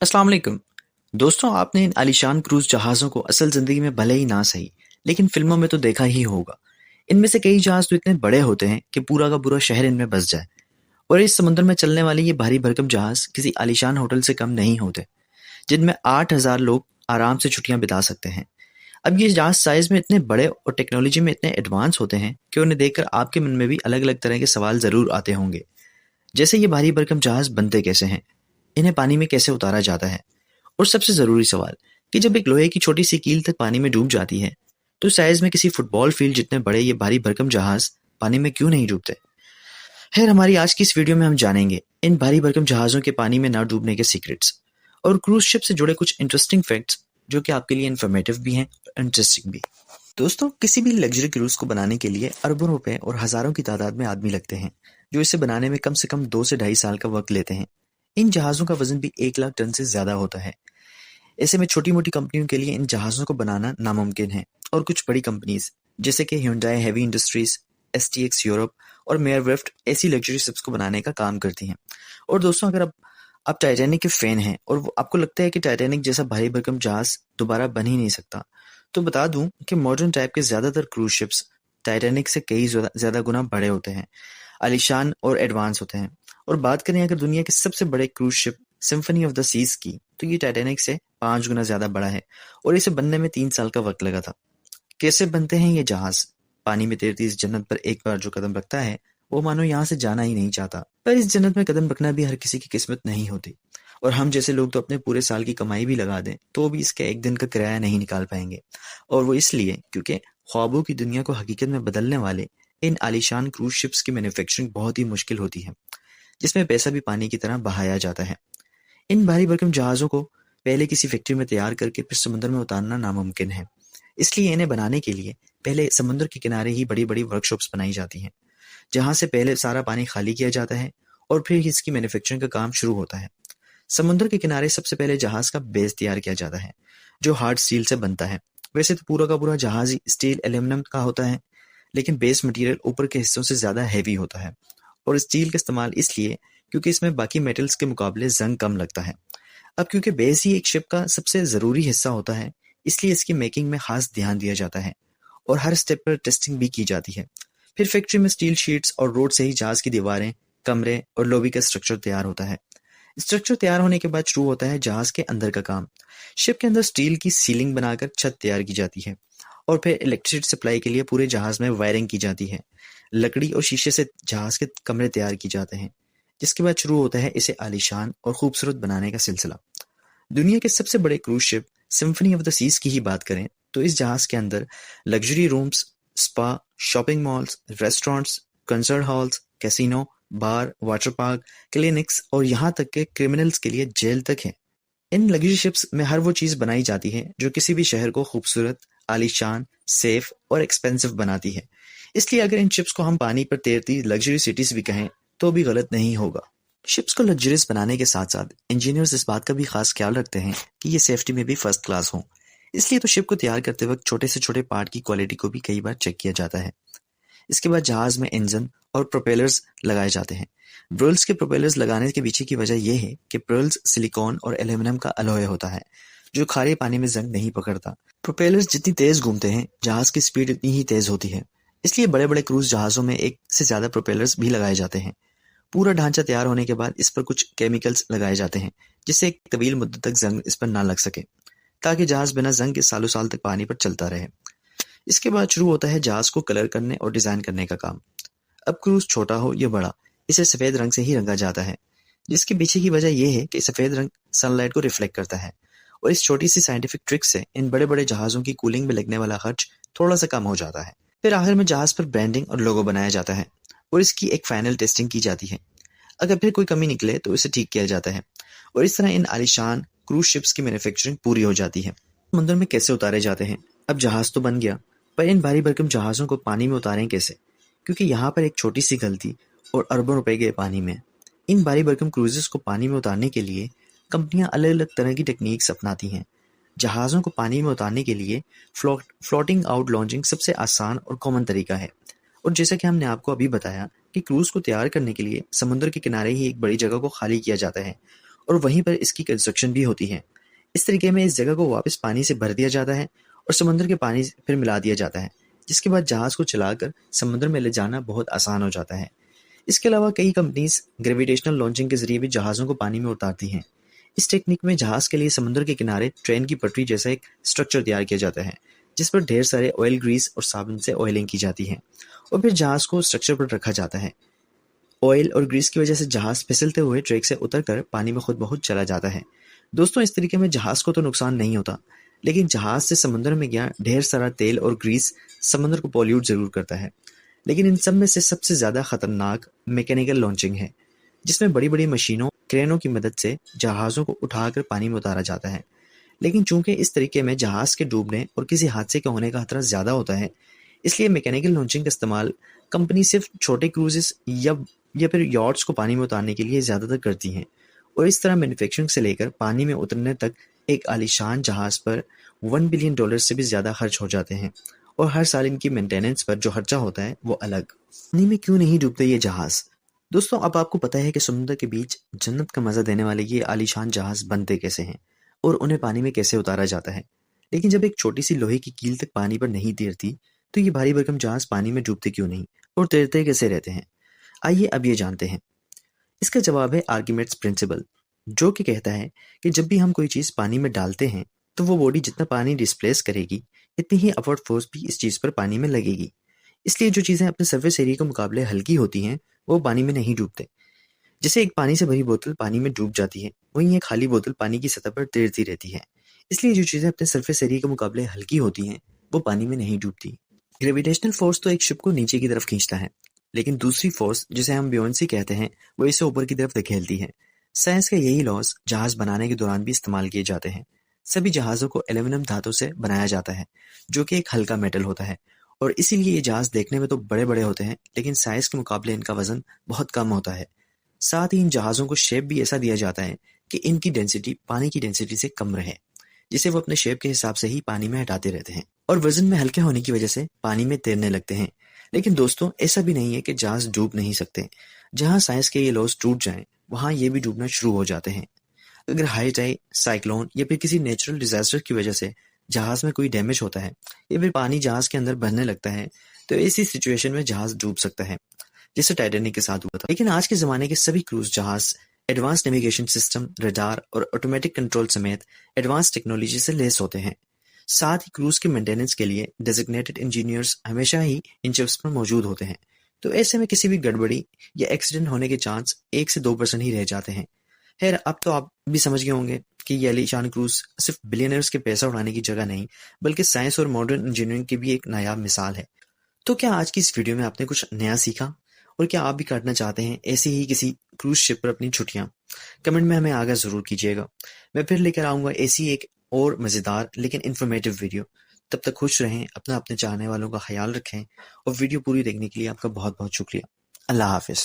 अस्सलाम वालेकुम। दोस्तों, आपने इन आलीशान क्रूज जहाज़ों को असल ज़िंदगी में भले ही ना सही, लेकिन फ़िल्मों में तो देखा ही होगा। इनमें से कई जहाज़ तो इतने बड़े होते हैं कि पूरा का पूरा शहर इनमें बस जाए। और इस समुद्र में चलने वाले ये भारी भरकम जहाज़ किसी आलीशान होटल से कम नहीं होते, जिनमें 8,000 लोग आराम से छुट्टियां बिता सकते हैं। अब ये जहाज़ साइज़ में इतने बड़े और टेक्नोलॉजी में इतने एडवांस होते हैं कि उन्हें देखकर आपके मन में भी अलग अलग तरह के सवाल ज़रूर आते होंगे। जैसे ये भारी भरकम जहाज़ बनते कैसे हैं, इन्हें पानी में कैसे उतारा जाता है, और सबसे ज़रूरी सवाल कि जब एक लोहे की छोटी सी कील तक पानी में डूब जाती है, तो साइज़ में किसी फुटबॉल फील्ड जितने बड़े ये भारी भरकम जहाज़ पानी में क्यों नहीं डूबते। खैर, हमारी आज की इस वीडियो में हम जानेंगे इन भारी भरकम जहाज़ों के पानी में ना डूबने के सीक्रेट्स और क्रूज शिप से जुड़े कुछ इंटरेस्टिंग फैक्ट्स जो कि आपके लिए इन्फॉर्मेटिव भी हैं और इंटरेस्टिंग भी। दोस्तों, किसी भी लग्जरी क्रूज को बनाने के लिए अरबों रुपए और हज़ारों की तादाद में आदमी लगते हैं, जो इसे बनाने में कम से कम 2 से ढाई साल का वक्त लेते हैं। इन जहाज़ों का वजन भी 1 लाख टन से ज़्यादा होता है। ऐसे में छोटी-मोटी कंपनियों के लिए इन जहाज़ों को बनाना नामुमकिन है, और कुछ बड़ी कंपनीज जैसे कि Hyundai heavy industries, STX Europe और मेयरवेफ्ट ऐसी लग्जरी शिप्स को बनाने का काम करती हैं। और दोस्तों, अगर आप टाइटैनिक के फैन हैं और आपको लगता है कि टाइटैनिक जैसा भारी भरकम जहाज दोबारा बन ही नहीं सकता, तो बता दूं कि मॉडर्न टाइप के ज्यादातर क्रूज शिप्स टाइटैनिक से कई ज्यादा गुना बड़े होते हैं, आलीशान और एडवांस होते हैं। और बात करें अगर दुनिया के सबसे बड़े cruise ship Symphony of the Seas की, तो ये टाइटैनिक से 5 गुना ज्यादा बड़ा है और इसे बनने में 3 साल का वक्त लगा था। कैसे बनते हैं ये जहाज? पानी में तैरती इस जन्नत पर एक बार जो कदम रखता है, वो मानो यहाँ से जाना ही नहीं चाहता। पर इस जन्नत में कदम रखना भी हर किसी की किस्मत नहीं होती, और हम जैसे लोग तो अपने पूरे साल की कमाई भी लगा दें तो भी इसके एक दिन का किराया नहीं निकाल पाएंगे। और वो इसलिए क्योंकि ख्वाबों की दुनिया को हकीकत में बदलने वाले इन आलीशान क्रूज शिप्स की मैन्युफैक्चरिंग बहुत ही मुश्किल होती है, जिसमें पैसा भी पानी की तरह बहाया जाता है। इन भारी भरकम जहाज़ों को पहले किसी फैक्ट्री में तैयार करके फिर समुद्र में उतारना नामुमकिन है। इसलिए इन्हें बनाने के लिए पहले समुद्र के किनारे ही बड़ी-बड़ी वर्कशॉप्स बनाई जाती हैं, जहाँ से पहले सारा पानी खाली किया जाता है और फिर इसकी मैन्युफैक्चरिंग का काम शुरू होता है। समुद्र के किनारे सबसे पहले जहाज का बेस तैयार किया जाता है, जो हार्ड स्टील से बनता है। वैसे तो पूरा का पूरा जहाज ही स्टील एल्यूमिनियम का होता है, लेकिन बेस मटेरियल ऊपर के हिस्सों से ज़्यादा हैवी होता है। और स्टील का इस्तेमाल इसलिए क्योंकि इसमें बाकी मेटल्स के मुकाबले जंग कम लगता है। अब क्योंकि बेस ही एक शिप का सबसे ज़रूरी हिस्सा होता है, इसलिए इसकी मेकिंग में खास ध्यान दिया जाता है और हर स्टेप पर टेस्टिंग भी की जाती है। फिर फैक्ट्री में स्टील शीट्स और रोड से ही जहाज की दीवारें, कमरे और लॉबी का स्ट्रक्चर तैयार होता है। स्ट्रक्चर तैयार होने के बाद शुरू होता है जहाज के अंदर का काम। शिप के अंदर स्टील की सीलिंग बनाकर छत तैयार की जाती है, और फिर इलेक्ट्रिसिटी सप्लाई के लिए पूरे जहाज में वायरिंग की जाती है। लकड़ी और शीशे से जहाज के कमरे तैयार किए जाते हैं, जिसके बाद शुरू होता है इसे आलीशान और खूबसूरत बनाने का सिलसिला। दुनिया के सबसे बड़े cruise ship Symphony of the Seas की ही बात करें तो इस जहाज के अंदर luxury rooms, spa, shopping malls, restaurants, concert halls, casino, bar, water park, clinics और यहाँ तक के क्रिमिनल्स के लिए जेल तक है। इन लग्जरी शिप्स में हर वो चीज़ बनाई जाती है जो किसी भी शहर को खूबसूरत, आलीशान, सेफ और एक्सपेंसिव बनाती है। इसलिए अगर इन शिप्स को हम पानी पर तैरती लग्जरी सिटीज भी कहें तो भी गलत नहीं होगा। शिप्स को लग्जरियस बनाने के साथ साथ इंजीनियर्स इस बात का भी खास ख्याल रखते हैं कि ये सेफ्टी में भी फर्स्ट क्लास हो। इसलिए तो शिप को तैयार करते वक्त छोटे से छोटे पार्ट की क्वालिटी को भी कई बार चेक किया जाता है। इसके बाद जहाज में इंजन और प्रोपेलर्स लगाए जाते हैं। ब्रोल्स के प्रोपेलर्स लगाने के पीछे की वजह यह है कि ब्रोल्स सिलिकॉन और एल्यूमिनियम का अलॉय होता है, जो खारे पानी में जंग नहीं पकड़ता। प्रोपेलर्स जितनी तेज घूमते हैं, जहाज की स्पीड उतनी ही तेज होती है। इसलिए बड़े बड़े क्रूज जहाजों में एक से ज्यादा प्रोपेलर्स भी लगाए जाते हैं। पूरा ढांचा तैयार होने के बाद इस पर कुछ केमिकल्स लगाए जाते हैं, जिससे एक तवील मुद्दत तक जंग इस पर ना लग सके, ताकि जहाज बिना जंग के सालों साल तक पानी पर चलता रहे। इसके बाद शुरू होता है जहाज को कलर करने और डिजाइन करने का काम। अब क्रूज छोटा हो या बड़ा, इसे सफेद रंग से ही रंगा जाता है, जिसके पीछे की वजह यह है कि सफेद रंग सनलाइट को रिफ्लेक्ट करता है। और इस छोटी सी साइंटिफिक ट्रिक से इन बड़े बड़े जहाजों की कूलिंग में लगने वाला खर्च थोड़ा सा कम हो जाता है। फिर आखिर में जहाज पर ब्रांडिंग और लोगो बनाया जाता है और इसकी एक फाइनल टेस्टिंग की जाती है। अगर फिर कोई कमी निकले तो इसे ठीक किया जाता है, और इस तरह इन आलीशान क्रूज शिप्स की मैन्युफैक्चरिंग पूरी हो जाती है। समुद्र में कैसे उतारे जाते हैं? अब जहाज तो बन गया, पर इन भारी भरकम जहाजों को पानी में उतारें कैसे? क्योंकि यहाँ पर एक छोटी सी गलती और अरबों रुपए गए पानी में। इन भारी भरकम क्रूजेस को पानी में उतारने के लिए कंपनियां अलग अलग तरह की टेक्निक्स अपनाती हैं। जहाज़ों को पानी में उतारने के लिए फ्लोटिंग आउट लॉन्चिंग सबसे आसान और कॉमन तरीका है। और जैसा कि हमने आपको अभी बताया कि क्रूज को तैयार करने के लिए समुद्र के किनारे ही एक बड़ी जगह को खाली किया जाता है और वहीं पर इसकी कंस्ट्रक्शन भी होती है। इस तरीके में इस जगह को वापस पानी से भर दिया जाता है और समुद्र के पानी से फिर मिला दिया जाता है, जिसके बाद जहाज को चलाकर समुद्र में ले जाना बहुत आसान हो जाता है। इसके अलावा कई कंपनीज ग्रेविटेशनल लॉन्चिंग के जरिए भी जहाज़ों को पानी में उतारती हैं। इस टेक्निक में जहाज के लिए समुद्र के किनारे ट्रेन की पटरी जैसा एक स्ट्रक्चर तैयार किया जाता है, जिस पर ढेर सारे ऑयल ग्रीस और साबुन से ऑयलिंग की जाती है और फिर जहाज को स्ट्रक्चर पर रखा जाता है। ऑयल और ग्रीस की वजह से जहाज फिसलते हुए ट्रैक से उतरकर पानी में खुद ब खुद चला जाता है। दोस्तों, इस तरीके में जहाज को तो नुकसान नहीं होता, लेकिन जहाज से समुद्र में गया ढेर सारा तेल और ग्रीस समुद्र को पॉल्यूट जरूर करता है। लेकिन इन सब में से सबसे ज्यादा खतरनाक मैकेनिकल लॉन्चिंग है, जिसमें बड़ी बड़ी मशीनों क्रेनों की मदद से जहाज़ों को उठाकर पानी में उतारा जाता है। लेकिन चूंकि इस तरीके में जहाज़ के डूबने और किसी हादसे के होने का खतरा ज़्यादा होता है, इसलिए मैकेनिकल लॉन्चिंग का इस्तेमाल कंपनी सिर्फ छोटे क्रूजेस या फिर यॉट्स को पानी में उतारने के लिए ज़्यादातर करती हैं। और इस तरह मैन्युफैक्चरिंग से लेकर पानी में उतरने तक एक आलीशान जहाज़ पर $1 बिलियन से भी ज़्यादा खर्च हो जाते हैं और हर साल इनकी मेंटेनेंस पर जो खर्चा होता है वो अलग। पानी में क्यों नहीं डूबते ये जहाज़? दोस्तों, अब आपको पता है कि समुद्र के बीच जन्नत का मज़ा देने वाले ये आलीशान जहाज़ बनते कैसे हैं और उन्हें पानी में कैसे उतारा जाता है। लेकिन जब एक छोटी सी लोहे की कील तक पानी पर नहीं तैरती, तो ये भारी भरकम जहाज़ पानी में डूबते क्यों नहीं और तैरते कैसे रहते हैं? आइए अब ये जानते हैं। इसका जवाब है आर्किमिड्स प्रिंसिपल, जो कि कहता है कि जब भी हम कोई चीज़ पानी में डालते हैं, तो वो बॉडी जितना पानी डिस्प्लेस करेगी, इतनी ही अपवर्ड फोर्स भी इस चीज़ पर पानी में लगेगी। इसलिए जो चीज़ें अपने सरफेस एरिया के मुकाबले हल्की होती हैं, वो पानी में नहीं डूबते। जैसे एक पानी से भरी बोतल पानी में डूब जाती है, वहीं एक खाली बोतल पानी की सतह पर तैरती रहती है। इसलिए जो चीज़ें अपने सरफेस एरिया के मुकाबले हल्की होती हैं, वो पानी में नहीं डूबती। ग्रेविटेशनल फोर्स तो एक शिप को नीचे की तरफ खींचता है, लेकिन दूसरी फोर्स जिसे हम ब्योयांसी कहते हैं, वो इसे ऊपर की तरफ धकेलती है। साइंस के यही लॉज जहाज बनाने के दौरान भी इस्तेमाल किए जाते हैं। सभी जहाज़ों को एल्यूमिनियम धातु से बनाया जाता है, जो कि एक हल्का मेटल होता है, और इसीलिए ये जहाज देखने में तो बड़े बड़े होते हैं, लेकिन साइज के मुकाबले इनका वजन बहुत कम होता है। साथ ही इन जहाज़ों को शेप भी ऐसा दिया जाता है कि इनकी डेंसिटी पानी की डेंसिटी से कम रहे, जिसे वो अपने शेप के हिसाब से ही पानी में हटाते रहते हैं और वजन में हल्के होने की वजह से पानी में तैरने लगते हैं। लेकिन दोस्तों, ऐसा भी नहीं है कि जहाज डूब नहीं सकते। जहां साइंस के ये लॉज टूट जाएं, वहां ये भी डूबना शुरू हो जाते हैं। अगर हाई टाइड, साइक्लोन या फिर किसी नेचुरल डिजास्टर की वजह से जहाज में कोई डैमेज होता है या फिर पानी जहाज के अंदर भरने लगता है, तो ऐसी सिचुएशन में जहाज डूब सकता है, जैसे टाइटैनिक के साथ हुआ था। लेकिन आज के जमाने के सभी क्रूज जहाज एडवांस नेविगेशन सिस्टम, रडार और ऑटोमेटिक कंट्रोल समेत एडवांस टेक्नोलॉजी से लैस होते हैं। साथ ही क्रूज के मेंटेनेंस के लिए डेजिग्नेटेड इंजीनियर्स हमेशा ही इन शिप्स पर मौजूद होते हैं। तो ऐसे में किसी भी गड़बड़ी या एक्सीडेंट होने के चांस 1 से 2% ही रह जाते हैं। खैर, अब तो आप भी समझ गए होंगे कि ये आलीशान क्रूज सिर्फ बिलियनर्स के पैसा उड़ाने की जगह नहीं, बल्कि साइंस और मॉडर्न इंजीनियरिंग की भी एक नायाब मिसाल है। तो क्या आज की इस वीडियो में आपने कुछ नया सीखा? और क्या आप भी काटना चाहते हैं ऐसे ही किसी क्रूज शिप पर अपनी छुट्टियां? कमेंट में हमें आगाह जरूर कीजिएगा। मैं फिर लेकर आऊंगा ऐसी एक और मजेदार लेकिन इन्फॉर्मेटिव वीडियो। तब तक खुश रहें, अपने चाहने वालों का ख्याल रखें और वीडियो पूरी देखने के लिए आपका बहुत बहुत शुक्रिया। अल्लाह हाफिज।